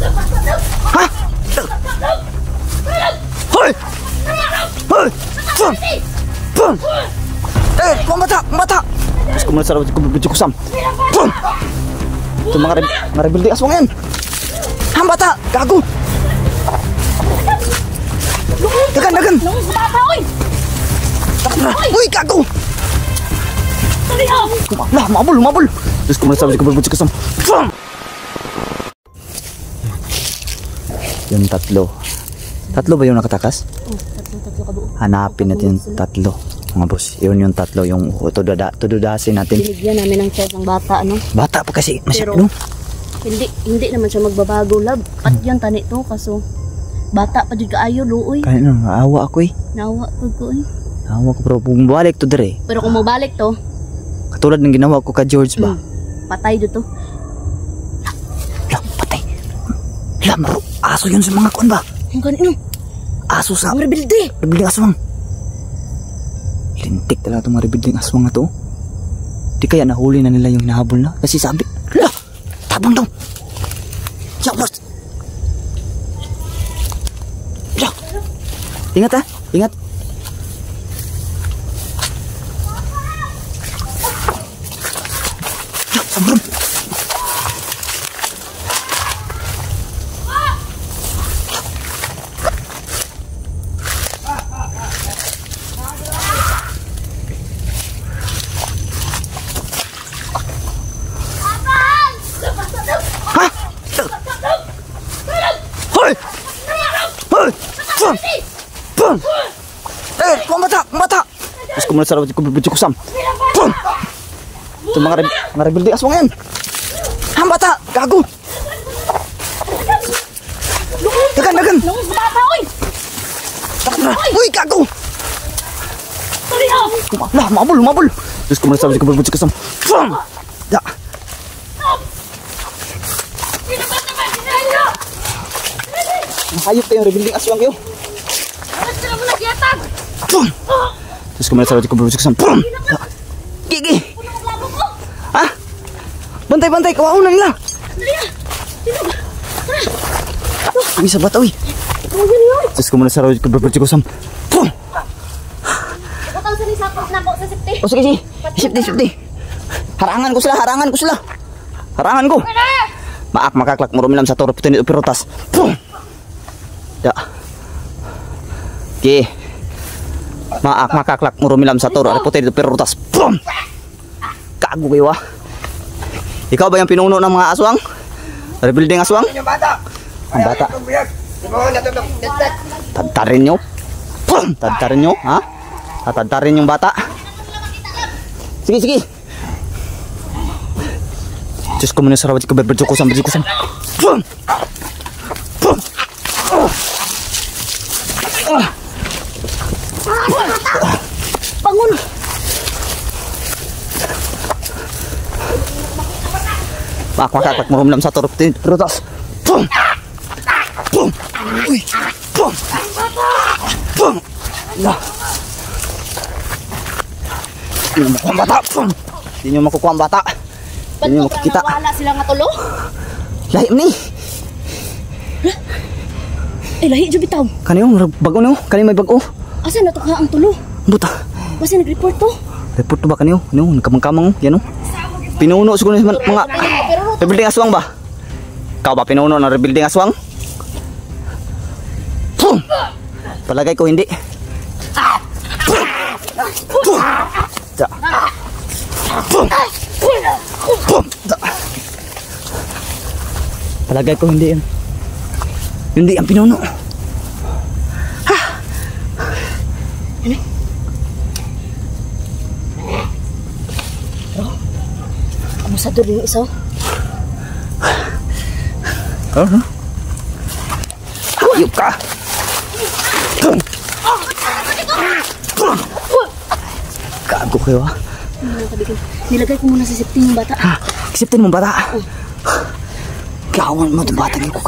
Ha? Hoy! Hoy! Pum! Pum! Eh, pambata! Pambata! Terus kemudian sarap baju kusam. Pum! Itu mga rebel di aswang yan. Hambata! Gago! Dagan! Dagan! Uy! Gago! Lah, mabul! Terus kemudian sarap baju kusam. Pum! Yung tatlo. Tatlo ba yung nakatakas? Oh, tatlo kabuo. Hanapin natin yung tatlo. Mga boss, yun yung tatlo. Yung tududasin natin. Binigyan namin ng chance ng bata, ano? Bata pa kasi. Pero, no? hindi naman siya magbabago, love. At yan, tani to, kaso bata pa dyan kaayo, luoy. Kaya nang naawa ako eh. Naawa ko eh. Naawa ko pero kung balik to dire. Pero kung mabalik to, katulad ng ginawa ko ka George ba? patay dito. Lang, patay. Lang, aso yun sa mga kuan ba? Ang ganito. Aso sa... Ang rebelde. Rebelde aswang. Lintik talaga itong mga rebelde aswang na to. Di kaya nahuli na nila yung hinahabol na? Kasi sabi, hala, tabang daw. Ya, boss. Ya. Ingat ha, ingat. Ya, sambrum. Pum! Eh, pambata! Terus kemudian sarap baju kusam. Pum! Itu mga rebelde aswang yan. Hambata! Gago! Dagan! Uy, gago! Lah, mabul! Terus kemudian sarap baju kusam. Pum! Ya. Hayop kayong rebelde aswang kayo. Pum! Terus kemudian sarap baju kusam. Pum! Gigi! Ah! Bantay! Kawauna nila! Bisa bata, uy! Terus kemudian sarap baju kusam. Pum! Utang sa nisapos na po sa safety. Oh, sige. Safety. Harangan ko sila. Harangan ko. Maak makaklak murumilam sa toro putin pirutas. Pum! Ya. Oke. Maak makaklak murumilam sa toro putin pirutas. Pum! Kago kayo ah. Ikaw ba yung pinuno ng mga aswang? Rebuilding aswang? Ang bata. Tadtarin nyo. Pum! Tadtarin nyo, ha? Tadtarin yung bata. Sige. Diyos ko muna sarawat ka baju kusam. Pum! Bangun. Makakak merumlam satu rutas. Pum! Uy! Pum! Nah. Ini makukuha bata. Pum! Hindi nyo makukuha ang bata. Hindi nyo makikita. Wala sila nga tulo? Lahi ni. Lahi dyan bitaw. Kani yung bago nyo? Kani may bago? Asa na to ka ang tulo? Buta. Basta nag-report to? Report to ba kani yung? Ano? Nagkamang-kamang yan o? Pinuno siguro mga rebuilding aswang ba? Kau ba pinuno ng rebuilding aswang? Pum! Palagay ko hindi. Pum! Da. Pum! Pum! Da. Palagay ko hindi yan. Hindi ang pinuno. Ha! Ano? Abusador yung isa. Ano? Ayup ka! Pum! Pum! Gago kayo ha? Nilagay ko muna sa safety yung bata. Ha? Acceptin mo bata? Gawan mo itong bata niyo ko.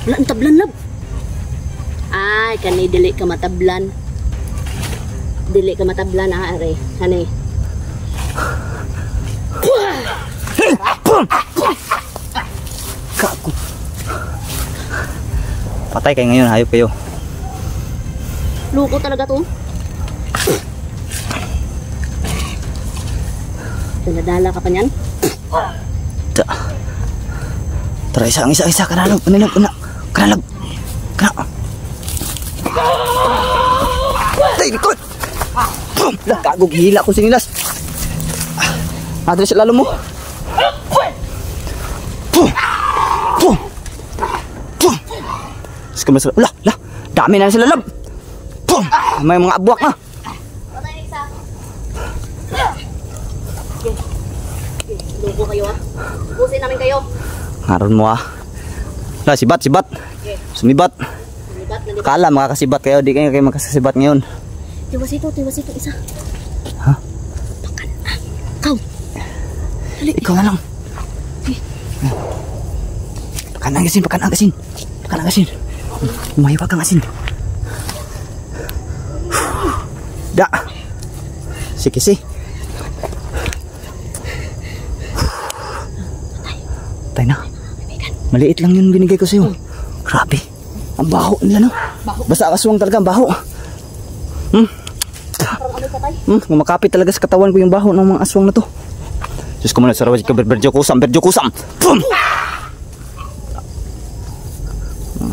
Wala ang tablan, lab. Ay, kanay dili ka matablan. Dili ka matablan, are. Hanay. Boom! Kaku. Patay kayo ngayon, hayop kayo. Luko talaga to. Daladala ka pa niyan? Tara, isa. Kanalog. Tay, likod! Boom! Lah, kagog hila ko sinilas. Adres sa lalo mo. Boom! Lah, dami na sila lab. Boom! May mga abuak na. Patay isa. Luko kayo ah. Ubusin namin kayo. Ngaron mo ah. Lah, sibat. Sumibat. Nandito. Kala makakasibat kayo, di kayo makakasibat ngayon. Tiwas ito isa. Ha? Pakan ah. Kau. Ikaw na lang. Pakan agasin. Umahiwag kang asin. Da. Sikisi. Patay na. Maliit lang yun binigay ko sa'yo. Grabe. Ang baho nila, no? Basta aswang talaga, ang baho. Kumakapit talaga sa katawan ko yung baho ng mga aswang na to. Diyos ko muna, sarawaj ka, berjo kusam. Boom!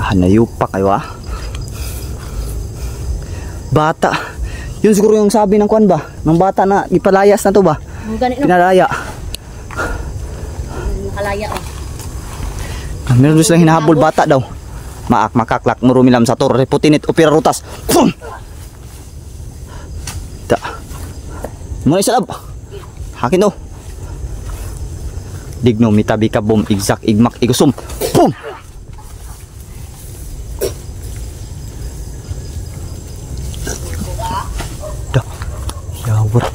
Hanayo pa kayo, ah. Bata. Yun siguro yung sabi ng kwan ba? Ng bata na ipalayas na to ba? Pinalaya. Nakalaya oh. Meron doon silang hinahabol bata daw. Maak makaklak murumilam sa tor reputinit opera rutas. Boom! Da. Muna isa lab. Hakin to. Digno mitabi ka bom igzak igmak igusum. Boom! Da. Yawar.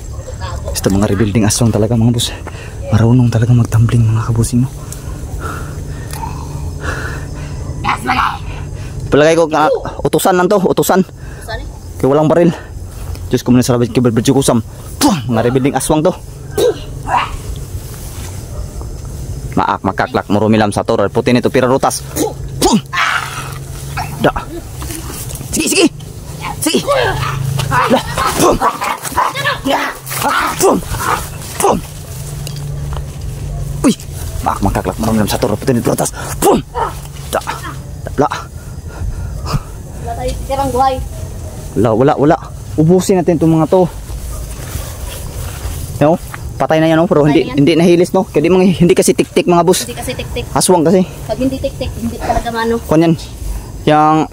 Basta mga rebuilding aswang talaga mga boss. Marunong talaga magtumbling mga kabusing mo. Palagay ko utusan lang to, utusan. Kaya walang baril. Diyos ko muna sa rabit kiberberjo kusam. Mga rebuilding aswang to. Maak makaklak murumilam sa tor putin ito pira rutas. Da. Sige. Lah. Boom. Uy, maak makaklak murumilam sa tor putin ito rutas. Boom. Da. La. Tirang buhay. Wala. Ubusin natin itong mga to. No? Patay na yan, no? Pero hindi nahilis, no? Kaya hindi kasi tik-tik mga boss. Hindi kasi tik-tik. Aswang kasi. Pag hindi tik-tik, hindi talaga mano. Kung yan, yung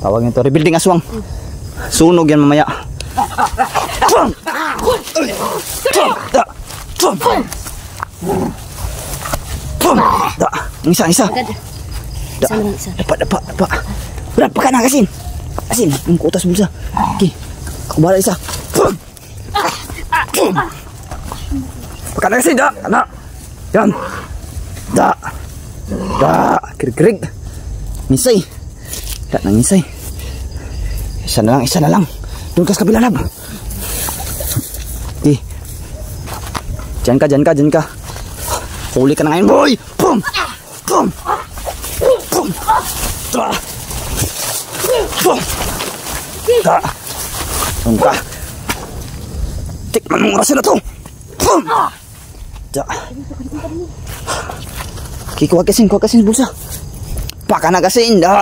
tawag nito, rebuilding aswang. Sunog yan mamaya. Da. Isa. Isa. Dapat. Berat pakan asin. Yung kutas bulsa. Okay. Aku bawa isa. Pakan asin dah. Anak. Yan. Da. Kirig. Nisay. Tak nang nisay. Isa na lang. Doon ka sa kabila lab. Okay. Diyan ka. Huli ka na ngayon, boy. Boom. Da. Tungka. Tikman mong orasin na to. Da. Kuha kasin bulsa. Paka na kasin, da.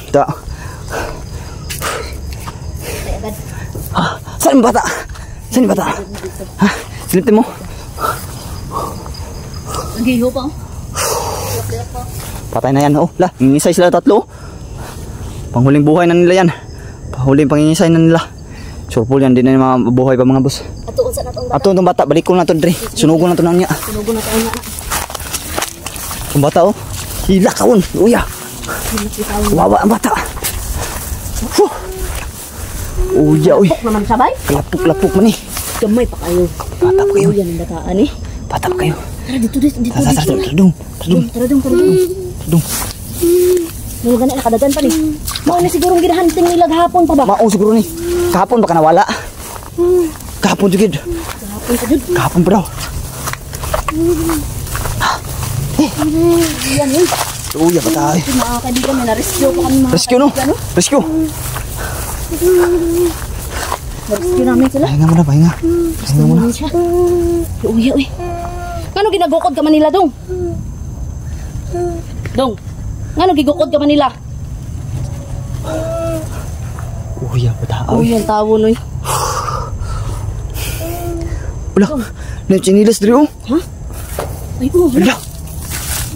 Da. Saan bata? Ha? Silipin mo. Naghiho pa. Patay na yan, oh. Lah, nangingisay sila tatlo. Panghuling buhay na nila yan. Panghuling pangingisay na nila. Sure po yan, din na mga buhay pa mga boss. Atuon sa natong bata. Ato itong bata, balik ko na ito, Dre. Sunugon na ito na niya. Sunugon na ito na. Itong bata, oh. Hila kaon, uya. Kawawa ang bata. Uya, uy. Lapok naman sabay. Lapok man eh. Gamay pa kayo. Bata pa kayo. Yan ang bataan eh. Bata pa kayo. Tara dito. Tadung. Mga ganit nakadagan pa ni. Mao na sigurong ginahanting nila gahapon pa ba? Mao siguro ni. Kahapon baka nawala. Kahapon jugid. Gahapon pa dyan. Kahapon pa daw. Yan yun. Uya pa tayo. Mga kaibigan, may na-rescue pa kami mga Rescue no? kaibigan, no? Rescue. Na-rescue namin sila. Pahinga muna, pahinga. Pahinga muna. Siya. Uy, uy. Ngano ginagukod ka Manila, Dong? Dong, ngano gigukod ka Manila? Uya pa tayo. Uy, yung tawo, noy. Wala. Nagsinilas diri oh. Ha? Ay, Wala.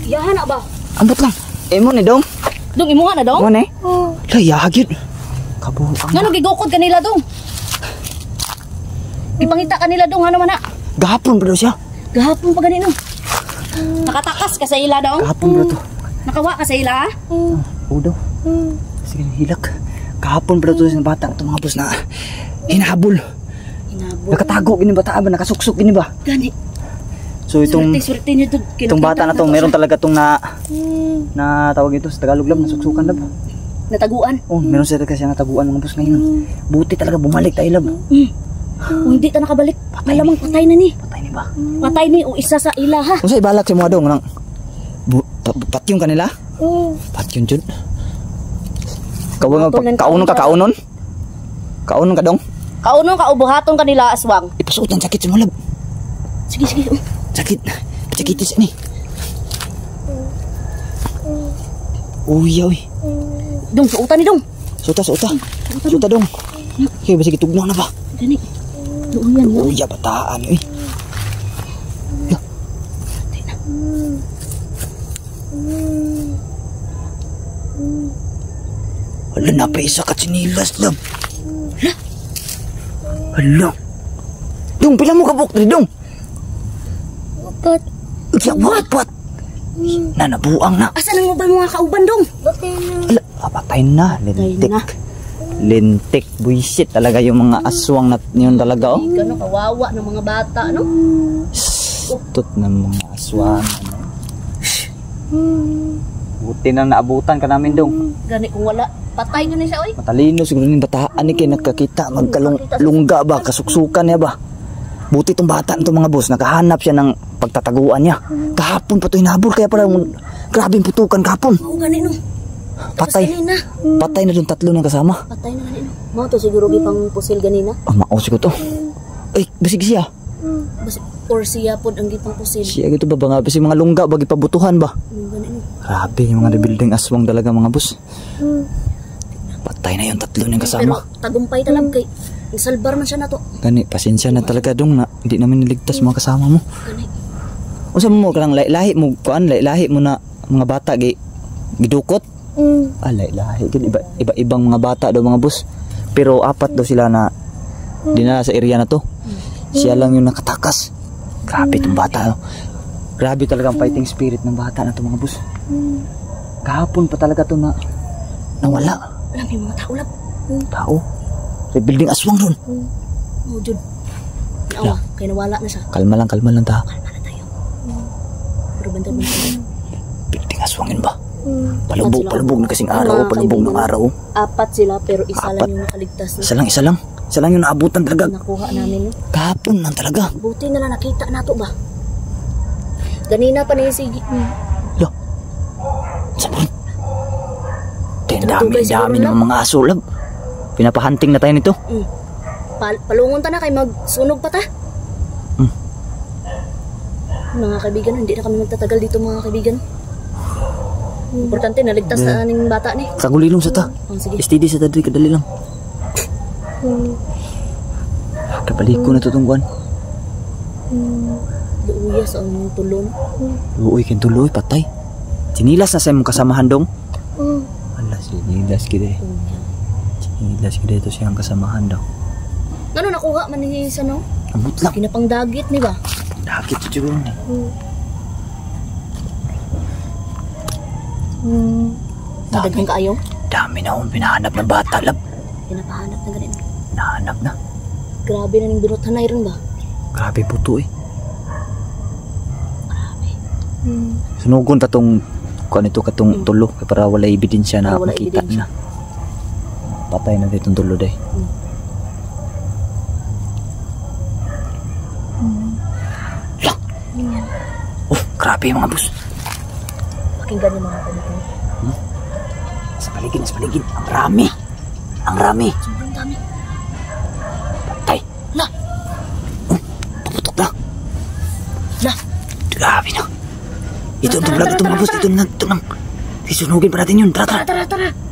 Yahan na ba? Ambot lang. Emo ni dong. Dong, imuha na, Dong? Mo ni? La yagid. Kabuang. Ngano gigukod ka nila, Dong? Ipangita ka nila, Dong, ano man na? Gahapon pa daw siya. Gahapon pa ganino. Nakatakas ka sa ila, Dong? Gahapon pa to. Nakawa ka sa ila, ha? Oo daw. Sige, hilak. Kahapon pa daw to sa bata itong mga boss na hinahabol. Hinabo. Nakatago gini bata ba? Nakasuksok gini ba? Gani. So itong Swerte niyo to. itong bata na to, meron talaga tong na tawag ito sa Tagalog lab, nasuksukan lab. Nataguan. Oh, meron sila kasi nataguan mga boss ngayon. Buti talaga bumalik tayo lab. O hindi ta nakabalik. Malamang patay na ni. Patay ni ba? Patay ni o isa sa ila, ha? Kung sa ibalak si mga dong nang patyong kanila? Patyong jud. Kaunon ka kaunon? Kaunon ka dong? Kauno ka ubuhaton kanila aswang. Ipasuot ng sakit si Mulab. Sige, sige. Sakit. Sakitis ni. Uy, uy. Dong, suutan ni Dong. Suta, suta. Suta dong. Kaya ba sige tugnaw na ba? Gani. Doon yan, Uy, bataan uy. Ya. Hala, napaisa ka sinilas lang. Hala. Dong, pila mo kabuk diri dong? Upat. Ya, what? Nanabuang na. Asa nang mobile mga kauban, Dong? Hala, patay na. Lintik. na. Lintik. Buisit talaga yung mga aswang na yun talaga oh. Gano, kawawa ng mga bata, no? Tut ng mga aswang. Buti na naabutan ka namin dong. Gani, kung wala, patay na siya, oy. Matalino siguro yung bataan ni kayo nagkakita. Magkalungga ba? Kasuksukan niya ba? Buti itong bata itong mga boss. Nakahanap siya ng pagtataguan niya. Kahapon pa ito hinabol. Kaya parang grabing putukan kahapon. Oo, gani, no? Patay. Ganina. Patay na doon tatlo ng kasama. Patay na gani, no? Mga to siguro gipang pusil ganina. Maos ko to. Ay, basig siya. Bas, or siya po ang gipang pusil. Siya gito ba? Nga basig mga lungga. Bagi pabutuhan ba? Gani, no? Grabe yung mga rebuilding aswang talaga mga boss. Patay na yung tatlo ng Pero kasama. tagumpay talag kay salbar man siya na to. Gani, pasensya na talaga dong na hindi namin niligtas mga kasama mo. Gani. Unsa mo kanang lahi mo kuan lahi mo na mga bata gidukot? Lahi gid iba-ibang mga bata daw mga boss. Pero apat daw sila na dinala sa area na to. Siya lang yung nakatakas. Grabe itong bata. No? Grabe talaga ang fighting spirit ng bata na to mga boss. Kahapon pa talaga to na nawala. Alam yung mga tao lab. Tao. Rebuilding aswang doon. Oh, Jud. Awa, kaya nawala na siya. Kalma lang ta. Kalma na tayo. Pero bantay. Rebuilding aswangin ba? Palubog na kasing araw, palubog ng araw. Apat sila pero isa Apat. lang yung nakaligtas. Isa lang yung naabutan talaga. Nakuha namin. Kahapon lang talaga. Buti na lang nakita nato ba? Ganina pa na yung sige. Lo. Sabon. Tutugay siguro Dami lang. ng mga aso lab. Pinapahanting na tayo nito. Palungon ta na kay magsunog pa ta. Mga kaibigan, hindi na kami magtatagal dito mga kaibigan. Importante, naligtas na aning bata ni. Kagulilong sa ta. Sige. Steady sa tadri, kadali lang. Kabalik ko na tutungguan. Luuyas ang tulon. Uy, kintuloy, patay. Sinilas na sa mong kasamahan dong. Ala, sinilas kita eh. Sinilas kita ito siyang kasamahan daw. Ano nakuha man ni isa no? Amot lang. Kinapang dagit ni ba? Dagit ito siguro ni. Nadaghang kaayo? Dami na akong pinahanap ng bata lab. Pinapahanap na ganun. Nahanap na. Grabe na ning binot hanay ron ba? Grabe puto eh. Grabe. Sunugon ta tong kuan ito katong tulo kay para wala ebidensya na Para wala makita ebidensya. na. Patay na ditong tulo day. Grabe mga boss. Pakinggan niyo mga kaibigan. Sa paligid. Ang rami. Ang rami. Sobrang dami. Tay. Na! Paputok na. Na! Grabe na. Ito ang vlog. Ito mga boss. Ito na. Sisunugin pa natin yun. Tara. Tara.